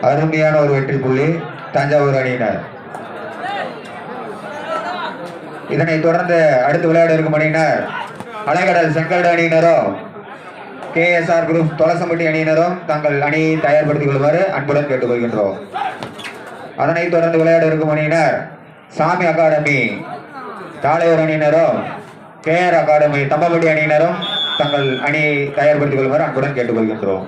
அருமையான ஒரு வெற்றி புள்ளி தஞ்சாவூர் அணியினர். இதனைத் தொடர்ந்து அடுத்து விளையாட இருக்கும் அணியினர் அலைகடல் செங்கல்டு அணியினரும் KSR குரூப் தொலசம்பட்டி அணியினரும் தங்கள் அணியை தயார்படுத்திக் கொள்ளுமாறு அன்புடன் கேட்டுக்கொள்கின்றோம். அதனைத் தொடர்ந்து விளையாட இருக்கும் அணியினர் சாமி அகாடமி தாளையூர் அணியினரும் KR அகாடமி தம்பப்பட்டி அணியினரும் தங்கள் அணியை தயார்படுத்திக் கொள்ளுமாறு அன்புடன் கேட்டுக்கொள்கின்றோம்.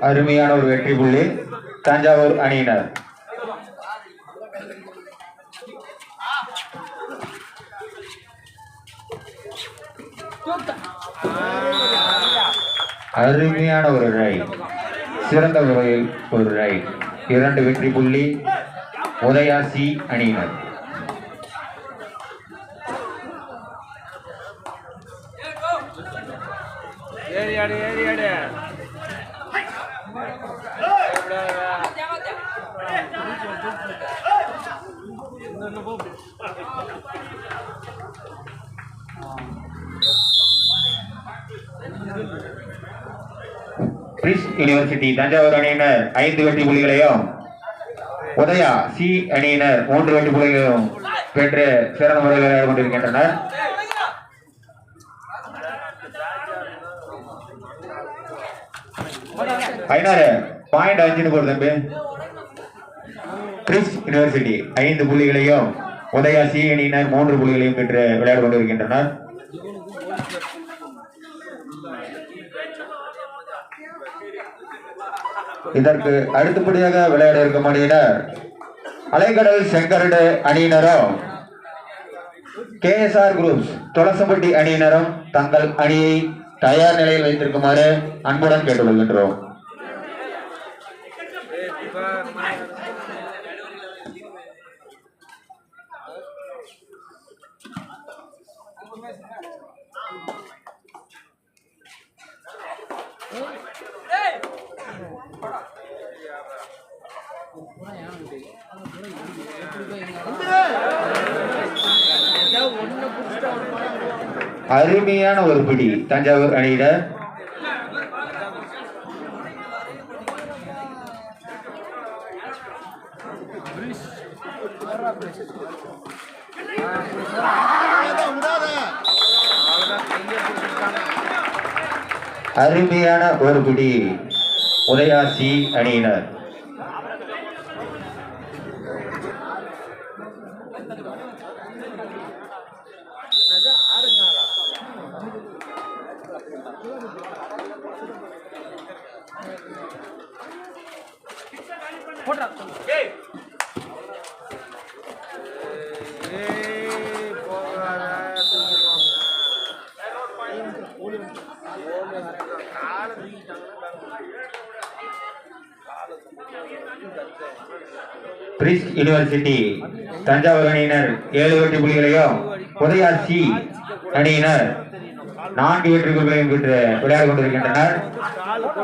அருமையான ஒரு வெற்றி புள்ளி தஞ்சாவூர் அணியினர். அருமையான ஒரு ரைட், சிறந்த முறையில் ஒரு ரைட். 2 வெற்றி புள்ளி உதயா சி அணியினர். யூனிவர்சிட்டி தஞ்சாவூர் அணியினர் 5 வெற்றி புள்ளிகளையும் உதயா சி அணியினர் 3 வெற்றி புள்ளிகளையும் பெற்று சிறந்த முறையில் விளையாடி கொண்டிருக்கின்றனர். பாயிண்ட் 5 போடு தம்பி. கிறிஸ் யூனிவர்சிட்டி 5 புள்ளிகளையும் உதயா சி அணியினர் 3 புள்ளிகளையும் பெற்று விளையாடி கொண்டிருக்கின்றனர். இதற்கு அடுத்தபடியாக விளையாட இருக்கும் அணியினர் அலைகடல் செங்கல்டு அணியினரும் KSR குரூப் தொலசம்பட்டி அணியினரும் தங்கள் அணியை தயார் நிலையில் வைத்திருக்குமாறு அன்புடன் கேட்டுக்கொள்கின்றோம். அருமையான ஒரு பிடி தஞ்சாவூர் அணியினர். அருமையான ஒரு பிடி உதயா சி அணியினர். பிரிஸ்ட் யூனிவர்சிட்டி தஞ்சாவூர் அணியினர் 7 வெற்றி புள்ளிகளையும் உதயா சி அணியினர் 4 வெற்றி புள்ளிகளையும் பெற்று விளையாடி கொண்டிருக்கின்றனர்.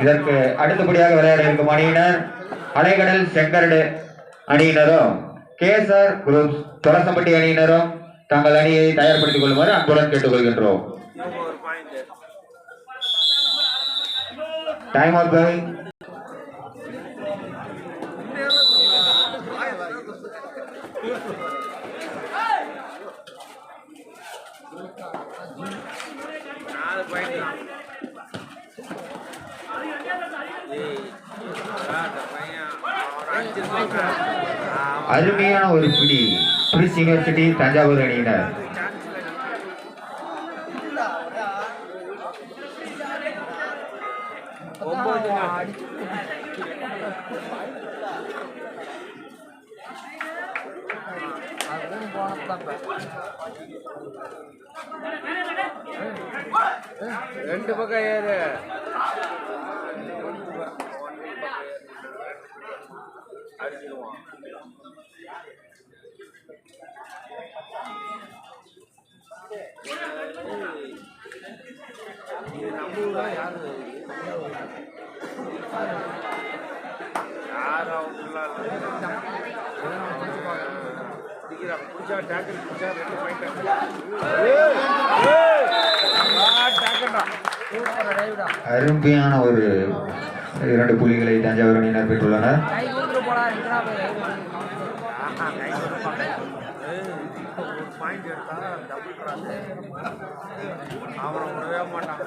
இதற்கு அடுத்தபடியாக விளையாட இருக்கும் அணியினர் அலைகடல் செங்கல்டு அணியினரும் KSR குரூப் தொலசம்பட்டி அணியினரும் தங்கள் அணியை தயார்படுத்திக் கொள்ளுமாறு அன்புடன் கேட்டுக்கொள்கின்றோம். டைம் அவுட் பை அருமையான ஒரு பிடி பிரிஸ் யூனிவர்சிட்டி தஞ்சாவூர் அணியினர். ரெண்டு பக்கம் ஏறு அடிச்சிடுவான். இது நம்ம ஊர்தான். யாரு பிடிச்சா டேக்கல் பிடிச்சா 2 பாயிண்ட். அருமையான ஒரு 2 புள்ளிகளை தஞ்சாவூர் அணியினர் பெற்றுள்ளனர். பாயிண்ட் எடுத்தா டபுள் கிராஸ் அவனை விடவே மாட்டான்.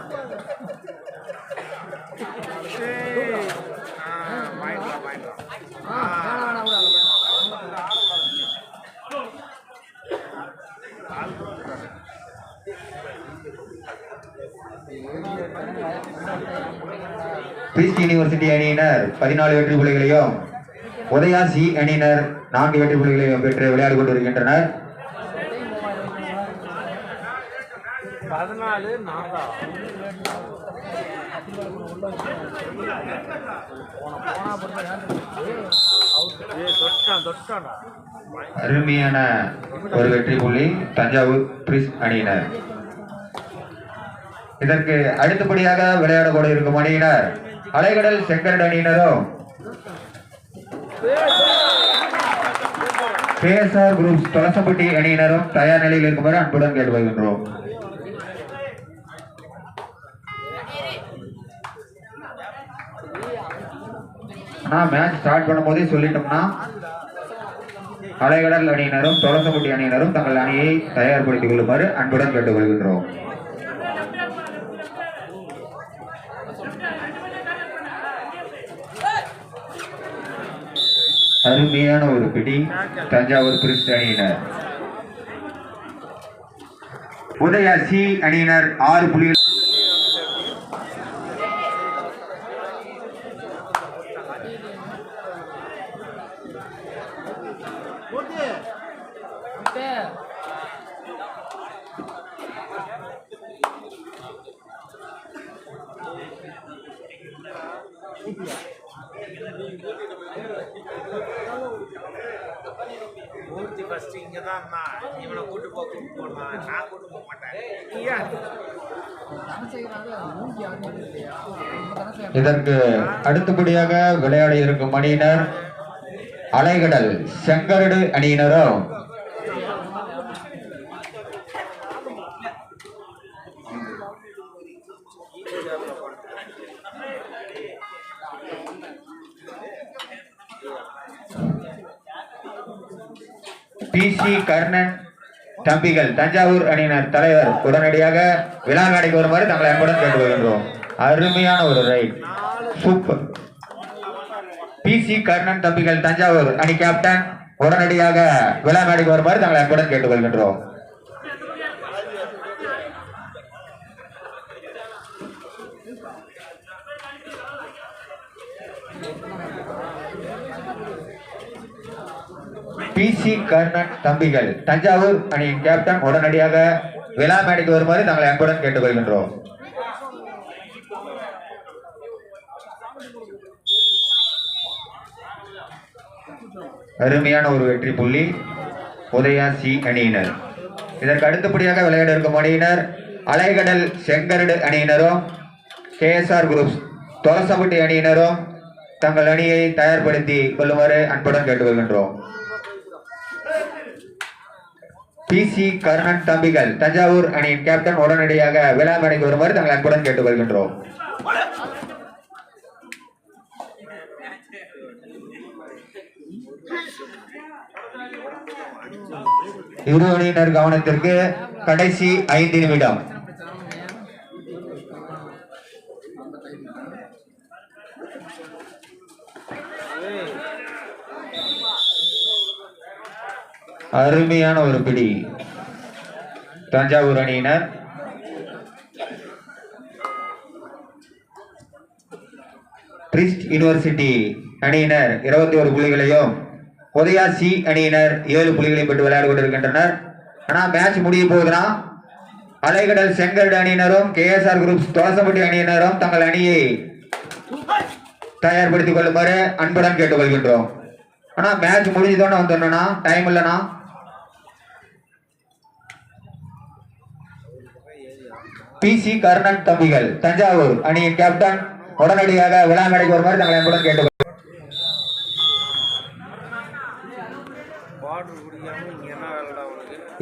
கிறிஸ்டி யூனிவர்சிட்டி அணியினர் 14 வெற்றி புள்ளிகளையும் உதயா சி அணியினர் 4 வெற்றி புள்ளிகளையும் பெற்று விளையாடி கொண்டிருக்கின்றனர். 14 அருமையான ஒரு வெற்றி புள்ளி தஞ்சாவூர் பிரிஸ் அணியினர். இதற்கு அடுத்தபடியாக விளையாடக்கூட இருக்கும் அணியினர் அலைகடல் செங்கரடு அணியினரும் KSR குரூப்ஸ் தொலசம்பட்டி அணியினரும் தயார் நிலையில் இருக்குமாறு அன்புடன் கேட்டுக்கொள்கின்றோம். மேட்ச் ஸ்டார்ட் பண்ணும்போதே சொல்லிட்டோம்னா அலைகடல் அணியினரும் தொலசம்பட்டி அணியினரும் தங்கள் அணியை தயார்படுத்திக் கொள்ளுமாறு அன்புடன் கேட்டுக்கொள்கின்றோம். அருமையான ஒரு பிடி தஞ்சாவூர் பிரிஸ்ட் அணியினர். உதயா சி அணியினர் 6 புள்ளிகள். இவனை கூட்டு போனா நான் கூட்டு போக மாட்டேன். இதற்கு அடுத்தபடியாக விளையாட இருக்கும் அணியினர் அலைகடல் செங்கரடு அணியினரும் PC கர்ணன் தம்பிகள் தஞ்சாவூர் அணியினர் தலைவர் உடனடியாக விழா மேடைக்கு வருமாறு தங்களை அன்புடன் கேட்டுக்கொள்கின்றோம். அருமையான ஒரு ரைட், சூப்பர். PC கர்ணன் தம்பிகள் தஞ்சாவூர் அணி கேப்டன் உடனடியாக விழா மேடைக்கு வருமாறு தங்களை அன்புடன் கேட்டுக்கொள்கின்றோம். PC கர்ணன் தம்பிகள் தஞ்சாவூர் அணியின் கேப்டன் உடனடியாக விழா மேடைக்கு வருமாறு தங்களை அன்புடன் கேட்டுக்கொள்கின்றோம். அருமையான ஒரு வெற்றி புள்ளி உதயா சி அணியினர். இதற்கு அடுத்தபடியாக விளையாட இருக்கும் அணியினர் அலைகடல் செங்கரடு அணியினரும் KSR குரூப்ஸ் தொலசம்பட்டி அணியினரும் தங்கள் அணியை தயார்படுத்தி கொள்ளுமாறு அன்புடன் கேட்டுக்கொள்கின்றோம். PC கர்ணன் தம்பிகள் தஞ்சாவூர் அணியின் கேப்டன் உடனடியாக விழா மேடைக்கு வருமாறு தங்கள் அன்புடன் கேட்டுக்கொள்கின்றோம். இரு அணியினர் கவனத்திற்கு கடைசி 5 நிமிடம். அருமையான ஒரு பிடி தஞ்சாவூர் அணியினர். கிறிஸ்ட் யூனிவர்சிட்டி அணியினர் 21 புள்ளிகளையும் உதயா சி அணியினர் 7 புள்ளிகளையும் பெற்று விளையாடி கொண்டிருக்கின்றனர். ஆனா மேட்ச் முடிய போகுதுன்னா அலைகடல் செங்கல்டு அணியினரும் KSR குரூப்ஸ் தோசம்பட்டி அணியினரும் தங்கள் அணியை தயார்படுத்திக் கொள்ளுமாறு அன்புடன் கேட்டுக்கொள்கின்றோம். ஆனா மேட்ச் முடிஞ்சதோன்னு வந்துடணும்னா டைம் இல்லைனா PC கர்ணன் தம்பிகள் தஞ்சாவூர் அணியின் கேப்டன் உடனடியாக விழா மேடைக்கு வருமாறு தங்களை அன்புடன் கேட்டுக்கொள்கிறோம்.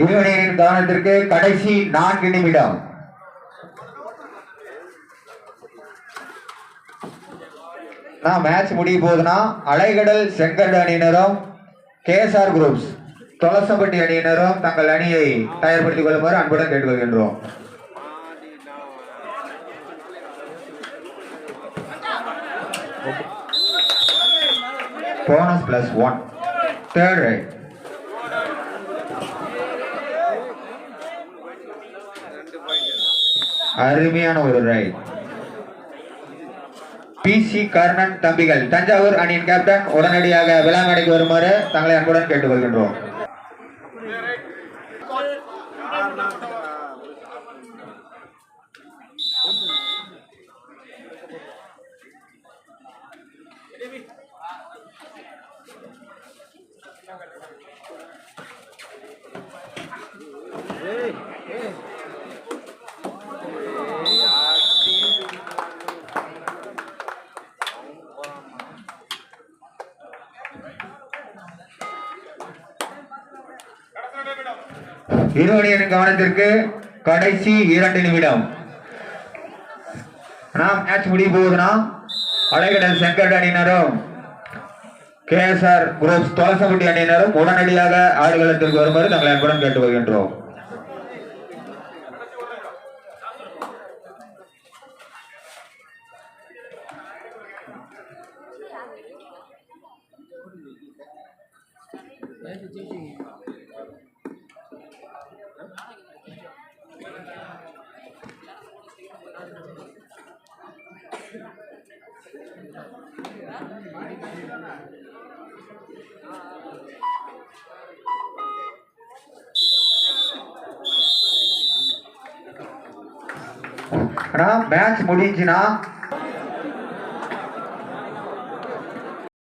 இவனின் கவனத்திற்கு கடைசி 4 நிமிடம். மேட்ச் முடிய போகுதுன்னா அலைகடல் செங்கல்டு அணியினரும் KSR குரூப்ஸ் தொலசம்பட்டி அணியினரும் தங்கள் அணியை தயார்படுத்திக் கொள்ளுமாறு அன்புடன் கேட்டுக்கொள்கின்றோம். Bonus +1 third right. அருமையான ஒரு ரைட். PC கர்ணன் தம்பிகள் தஞ்சாவூர் அணியின் கேப்டன் உடனடியாக விழா மேடைக்கு வருமாறு தங்களை அன்புடன் கேட்டுக்கொள்கின்றோம். இருவணியின் கவனத்திற்கு கடைசி 2 நிமிடம். மேட்ச் முடிய போகுதுன்னா அலைகடல் செங்கல்டு அணியினரும் KSR குரூப்ஸ் தொலசம்பட்டி அணியினரும் உடனடியாக ஆடுகளத்திற்கு வருமாறு தங்களை அன்புடன் கேட்டு வருகின்றோம். மேட்ச் முடிஞ்சுன்னா